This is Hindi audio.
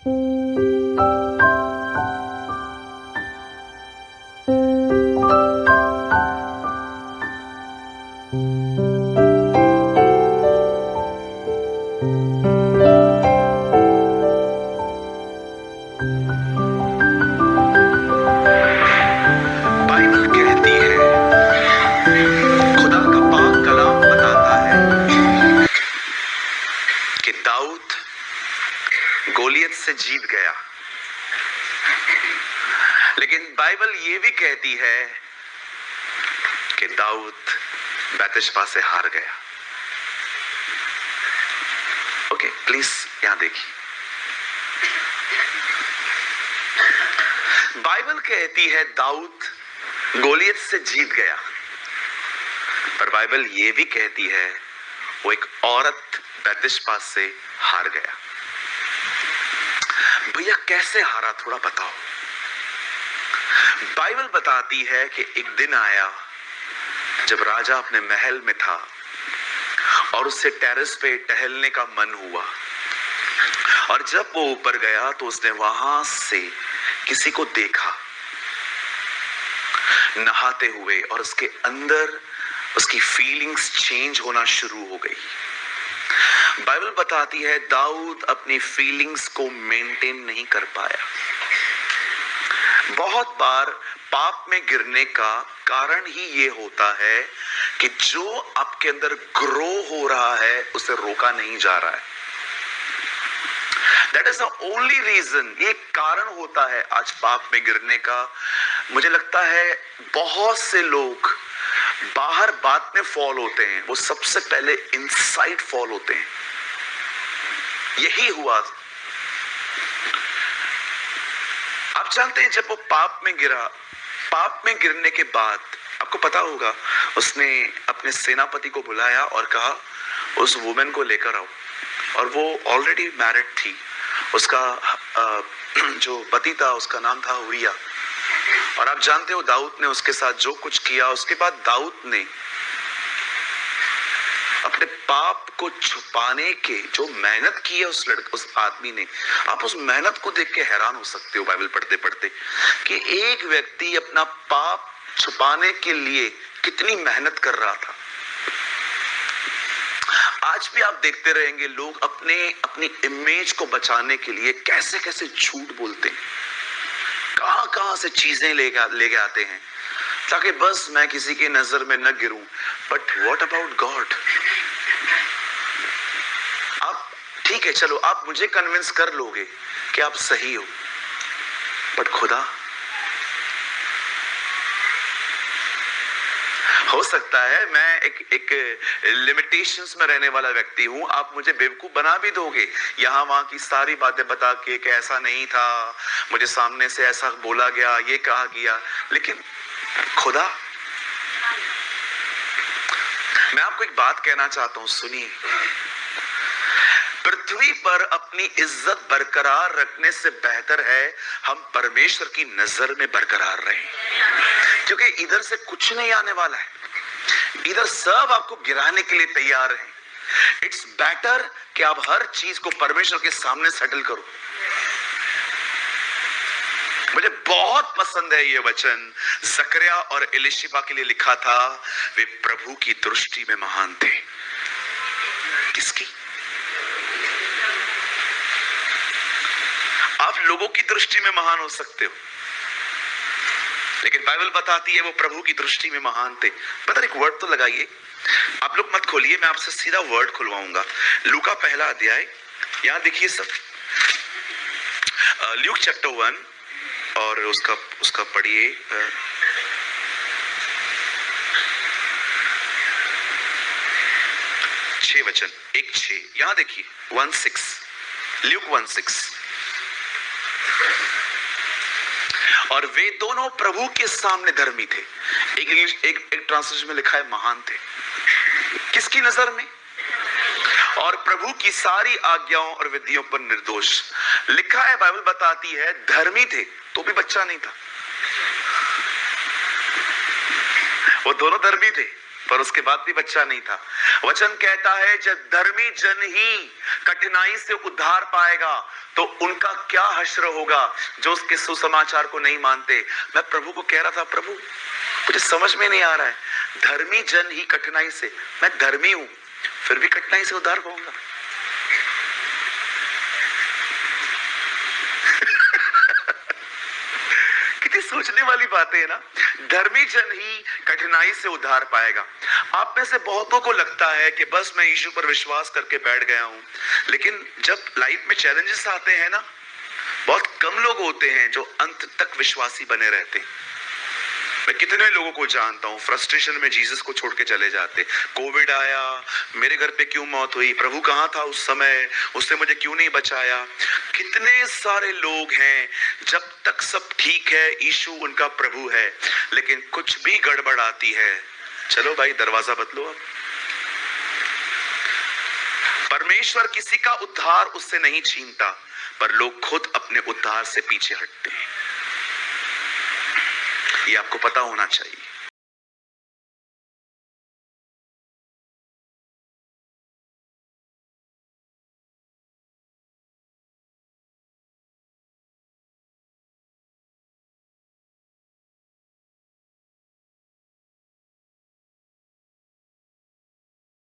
बाइबल कहती है, खुदा का पाक कलाम बताता है कि दाऊद गोलियत से जीत गया। लेकिन बाइबल ये भी कहती है कि दाऊद बैतशबा से हार गया। ओके, प्लीज यहां देखिए। बाइबल कहती है दाऊद गोलियत से जीत गया, पर बाइबल ये भी कहती है वो एक औरत बैतशबा से हार गया। भैया कैसे हारा, थोड़ा बताओ। बाइबल बताती है कि एक दिन आया जब राजा अपने महल में था और उससे टेरेस पे टहलने का मन हुआ, और जब वो ऊपर गया तो उसने वहां से किसी को देखा नहाते हुए, और उसके अंदर उसकी फीलिंग्स चेंज होना शुरू हो गई। बाइबल बताती है दाऊद अपनी फीलिंग्स को मेंटेन नहीं कर पाया। बहुत बार पाप में गिरने का कारण ही ये होता है कि जो आपके अंदर ग्रो हो रहा है उसे रोका नहीं जा रहा है। That is the only reason. ये कारण होता है आज पाप में गिरने का। मुझे लगता है बहुत से लोग बाहर बात में फॉल होते हैं, वो सबसे पहले इनसाइड फॉल होते हैं। यही हुआ। आप जानते हैं जब वो पाप में गिरा, पाप में गिरने के बाद आपको पता होगा उसने अपने सेनापति को बुलाया और कहा उस वुमेन को लेकर आओ। और वो ऑलरेडी मैरिड थी। उसका जो पति था उसका नाम था उरिया। और आप जानते हो दाऊद ने उसके साथ जो कुछ किया, उसके बाद दाऊद ने अपने पाप को छुपाने के जो मेहनत की है उस आदमी ने, आप उस मेहनत को देख के हैरान हो सकते हो बाइबल पढ़ते पढ़ते कि एक व्यक्ति अपना पाप छुपाने के लिए कितनी मेहनत कर रहा था। आज भी आप देखते रहेंगे लोग अपनी इमेज को बचाने के लिए कैसे कैसे झूठ बोलते हैं, कहां से चीजें लेके आते हैं ताकि बस मैं किसी की नजर में न गिरूं। But what about God? आप ठीक है, चलो आप मुझे कन्विंस कर लोगे कि आप सही हो, बट खुदा? हो सकता है मैं एक लिमिटेशंस में रहने वाला व्यक्ति हूं, आप मुझे बेवकूफ बना भी दोगे, यहां वहां की सारी बातें बता के कि ऐसा नहीं था, मुझे सामने से ऐसा बोला गया, ये कहा गया, लेकिन खुदा? मैं आपको एक बात कहना चाहता हूं, सुनिए। पृथ्वी पर अपनी इज्जत बरकरार रखने से बेहतर है हम परमेश्वर की नजर में बरकरार रहें, क्योंकि इधर से कुछ नहीं आने वाला है, इधर सब आपको गिराने के लिए तैयार है। इट्स बेटर कि आप हर चीज को परमेश्वर के सामने सेटल करो। मुझे बहुत पसंद है ये वचन, जकरिया और एलिशिबा के लिए लिखा था, वे प्रभु की दृष्टि में महान थे। किसकी? आप लोगों की दृष्टि में महान हो सकते हो, लेकिन बाइबल बताती है वो प्रभु की दृष्टि में महान थे। पता नहीं, एक वर्ड तो लगाइए, आप लोग मत खोलिए, मैं आपसे सीधा वर्ड खुलवाऊंगा। लूका पहला अध्याय, यहां देखिए सब, ल्यूक चैप्टर 1 और उसका पढ़िए 6 वचन, 1:6, यहां देखिए 1:6, ल्यूक 1:6। और वे दोनों प्रभु के सामने धर्मी थे। एक ट्रांसलेशन में लिखा है महान थे। किसकी नजर में? और प्रभु की सारी आज्ञाओं और विधियों पर निर्दोष। लिखा है, बाइबल बताती है धर्मी थे तो भी बच्चा नहीं था। वो दोनों धर्मी थे, पर उसके बाद भी बच्चा नहीं था। वचन कहता है जब धर्मी जन ही कठिनाई से उद्धार पाएगा तो उनका क्या हश्र होगा जो उसके सुसमाचार को नहीं मानते। मैं प्रभु को कह रहा था, प्रभु मुझे समझ में नहीं आ रहा है, धर्मी जन ही कठिनाई से, मैं धर्मी हूं फिर भी कठिनाई से उद्धार पाऊंगा। कितनी सोचने वाली बातें है ना। धर्मी जन ही कठिनाई से उद्धार पाएगा। आप में से बहुतों को लगता है कि बस मैं यीशु पर विश्वास करके बैठ गया हूं, लेकिन जब लाइफ में चैलेंजेस आते हैं ना, बहुत कम लोग होते हैं जो अंत तक विश्वासी बने रहते हैं। मैं कितने लोगों को जानता हूं फ्रस्ट्रेशन में जीसस को छोड़ के चले जाते। कोविड आया, मेरे घर पे क्यों मौत हुई, प्रभु कहां था उस समय, उसने मुझे क्यों नहीं बचाया। कितने सारे लोग हैं जब तक सब ठीक है, यीशु उनका प्रभु है, लेकिन कुछ भी गड़बड़ आती है, चलो भाई दरवाजा बदलो। अब परमेश्वर किसी का उद्धार उससे नहीं छीनता, पर लोग खुद अपने उद्धार से पीछे हटते हैं। ये आपको पता होना चाहिए।